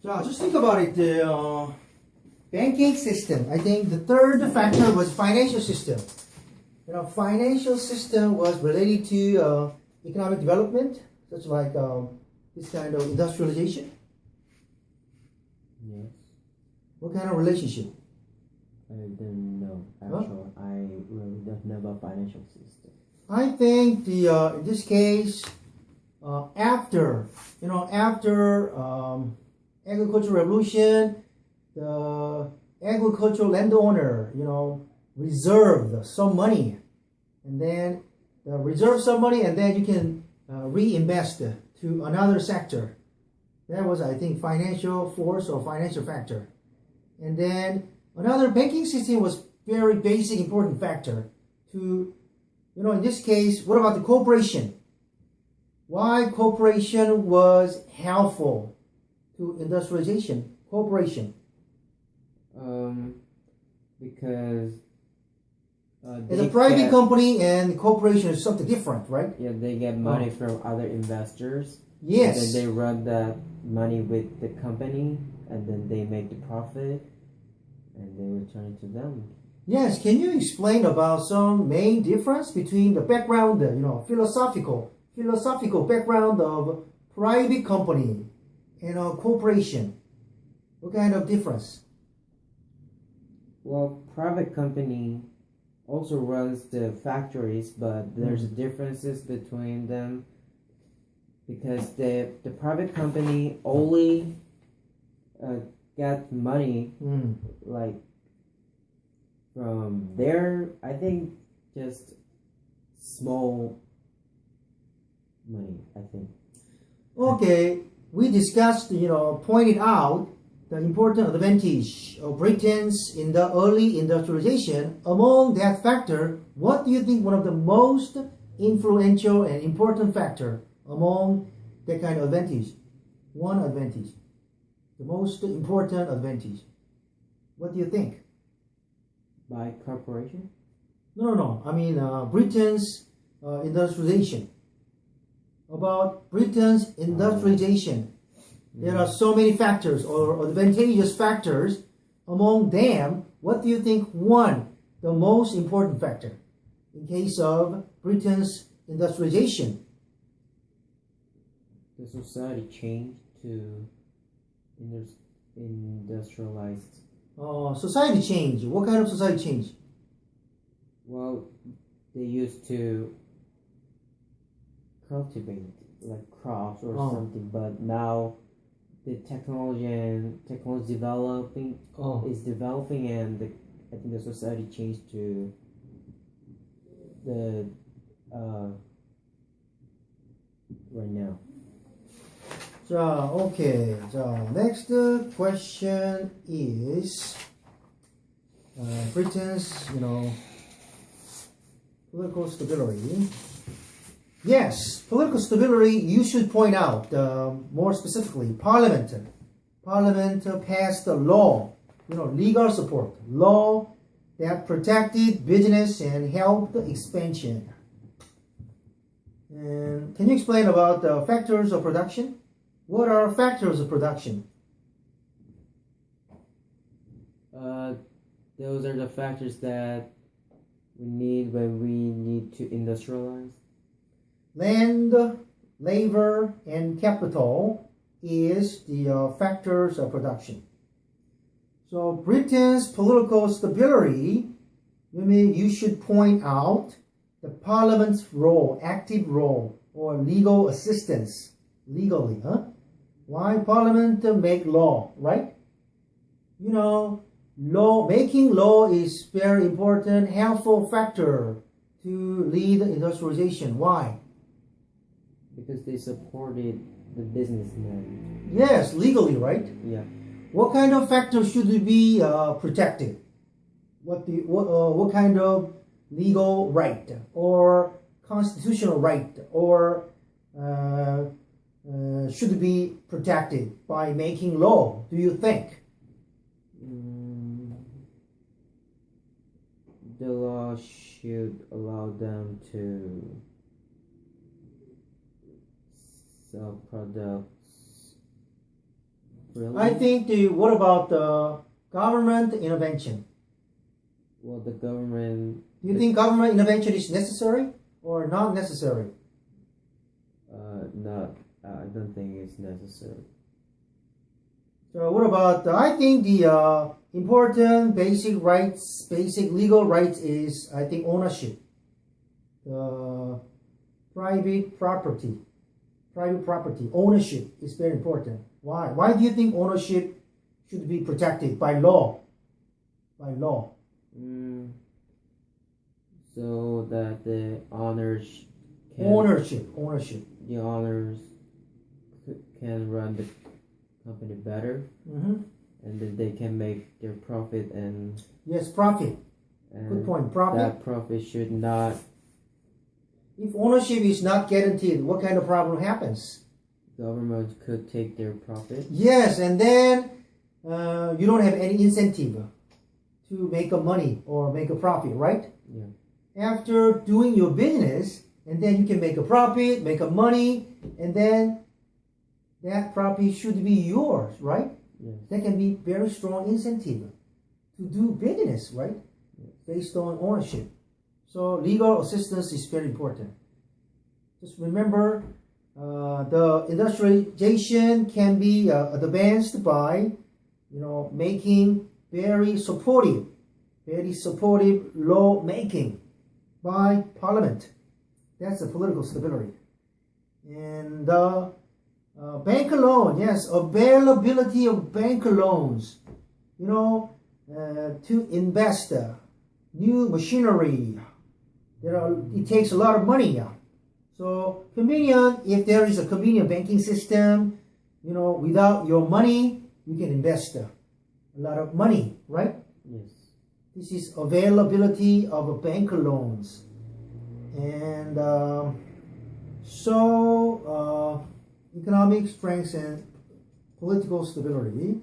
So just think about it. The banking system. I think the third factor was financial system. Financial system was related to economic development, such like this kind of industrialization. Yes. What kind of relationship? I don't know. Actually, I really don't know about financial system. I think in this case, after agricultural revolution, the agricultural landowner reserved some money, and then you can reinvest to another sector. That was, I think, financial force or financial factor. And then another banking system was very basic important factor to, in this case, what about the cooperation? Why cooperation was helpful to industrialization? Cooperation. Because it's a private company and corporation is something different, right? Yeah, they get money from other investors. Yes. And then they run that money with the company, and then they make the profit, and they return it to them. Yes. Can you explain about some main difference between the background, philosophical background of private company and a corporation? What kind of difference? Well, private company also runs the factories, but there's differences between them because the private company only get money like from their, I think, just small money, I think. Okay, we discussed, pointed out the important advantage of Britain's in the early industrialization. Among that factor, what do you think one of the most influential and important factor among that kind of advantage? One advantage, the most important advantage. What do you think? By corporation? No. I mean Britain's industrialization. About Britain's industrialization. There are so many factors or advantageous factors. Among them, what do you think the most important factor in case of Britain's industrialization? The society changed to industrialized. Society change. What kind of society change? Well, they used to cultivate like crops or something, but now the technology developing is developing, and I think the society changed to the right now. So next question is Britain's political stability. Yes, political stability, you should point out more specifically, Parliament passed a law, legal support, law that protected business and helped expansion. And can you explain about the factors of production? What are factors of production? Those are the factors that we need when we need to industrialize. Land, labor, and capital is the factors of production. So Britain's political stability, you should point out the Parliament's role, active role, or legal assistance, legally, Why Parliament make law, right? Making law is very important, helpful factor to lead industrialization. Why? Because they supported the businessmen. Yes, legally, right? Yeah. What kind of factors should be protected? What kind of legal right or constitutional right or should be protected by making law? Do you think? The law should allow them to sell products Really? I think what about the government intervention? Well, the government. Do you think government intervention is necessary or not necessary? Not. I don't think it's necessary. So what about? I think the important basic rights, basic legal rights is I think ownership, private property, ownership is very important. Why? Why do you think ownership should be protected by law? By law. So that the owners can, ownership. the owners can run the company better, and then they can make their profit and yes, profit. Good point. Profit. That profit should not. If ownership is not guaranteed, what kind of problem happens? Government could take their profit. Yes, and then you don't have any incentive to make a money or make a profit, right? Yeah. After doing your business, and then you can make a profit, make a money, and then that profit should be yours, right? Yes. That can be very strong incentive to do business, right? Yes. Based on ownership. So legal assistance is very important. Just remember, the industrialization can be advanced by, making very supportive law making by parliament. That's the political stability. And bank loan, yes, availability of bank loans, to invest new machinery. It takes a lot of money. So convenient, if there is a convenient banking system, without your money, you can invest a lot of money, right? Yes. This is availability of bank loans. And economic strength and political stability.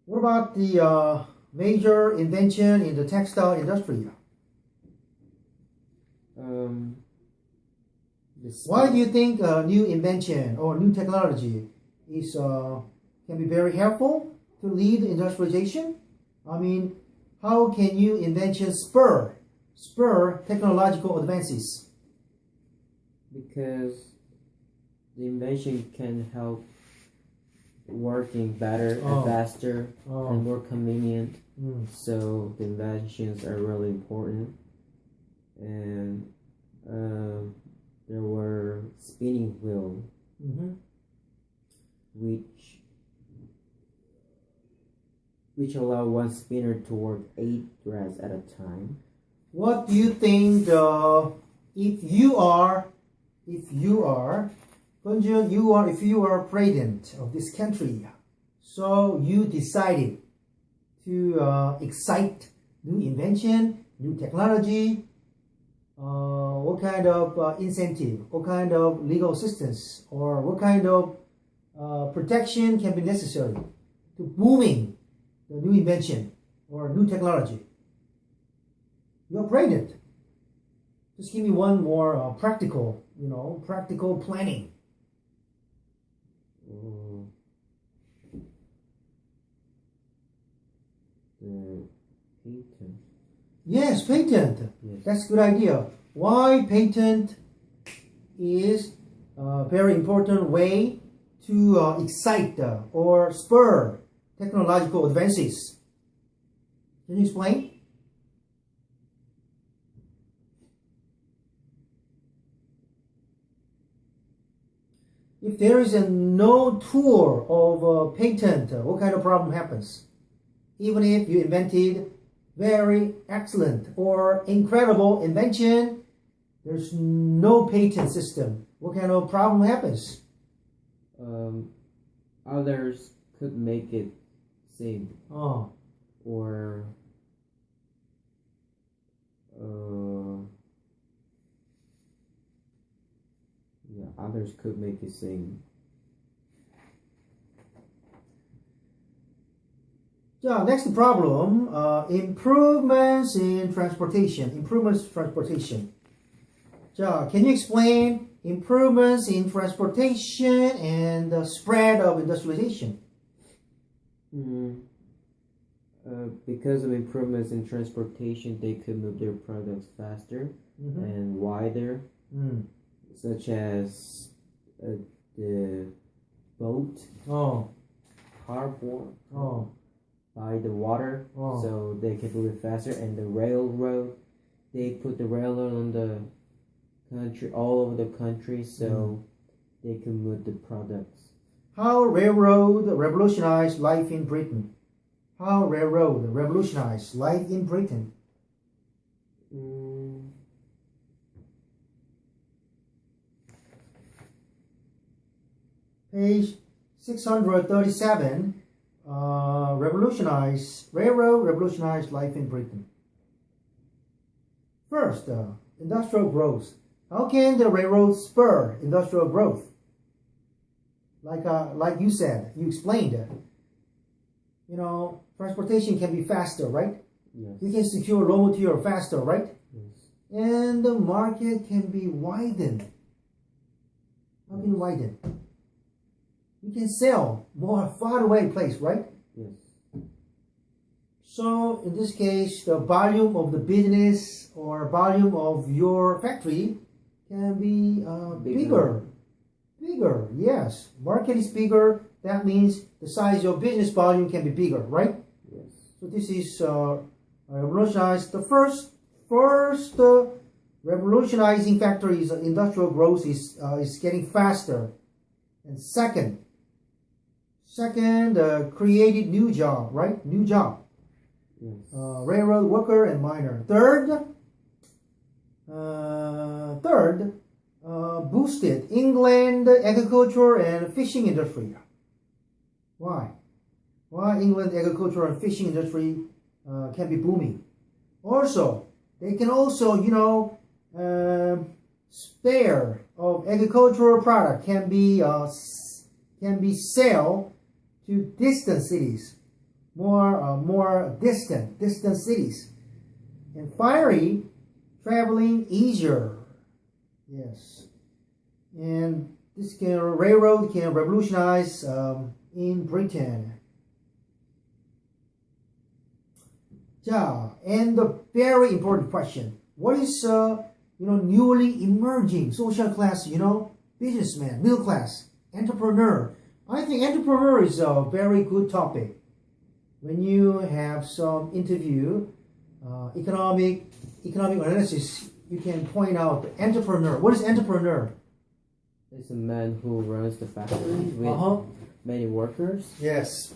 What about the major invention in the textile industry? Why do you think new invention or new technology is can be very helpful to lead industrialization? I mean, how can new invention spur technological advances? Because the invention can help working better and faster and more convenient. So the inventions are really important. And there were spinning wheel, which allow one spinner to work 8 threads at a time. What do you think? If you are president of this country, so you decided to excite new invention, new technology. What kind of incentive, what kind of legal assistance, or what kind of protection can be necessary to booming the new invention or new technology? You're pregnant. Just give me one more practical planning. The patent. Yes, patent. Yes. That's a good idea. Why patent is a very important way to excite or spur technological advances. Can you explain? If there is no tour of a patent, what kind of problem happens? Even if you invented very excellent or incredible invention, there's no patent system. What kind of problem happens? Others could make it same. Or others could make it same. So next problem, improvements in transportation. 자, can you explain improvements in transportation and the spread of industrialization? Because of improvements in transportation, they could move their products faster and wider, such as the boat, harbor, by the water, so they can move it faster, and the railroad, they put the railroad on the country, all over the country, so they can move the products. How railroad revolutionized life in Britain? How railroad revolutionized life in Britain? Page 637. Railroad revolutionized life in Britain. First, industrial growth. How can the railroad spur industrial growth? Like you said, you explained it. You know, transportation can be faster, right? Yes. You can secure raw material faster, right? Yes. And the market can be widened. How can you widen? You can sell more far away place, right? Yes. So in this case, the volume of the business or volume of your factory can be bigger. Bigger, yes. Market is bigger. That means the size of business volume can be bigger, right? Yes. So this is revolutionized. The first revolutionizing factor is industrial growth is getting faster. And second, created new job, right? New job. Yes. Railroad worker and miner. Third, boosted England agriculture and fishing industry. Why? Why England agriculture and fishing industry can be booming? Also, they can also, spare of agricultural product can be sell to distant cities, more distant cities, and finally, traveling easier. Yes, and this railroad can revolutionize in Britain. Yeah, and the very important question: what is newly emerging social class? Businessman, middle class, entrepreneur. I think entrepreneur is a very good topic. When you have some interview, economic analysis, you can point out the entrepreneur. What is entrepreneur? It's a man who runs the factory with many workers. Yes.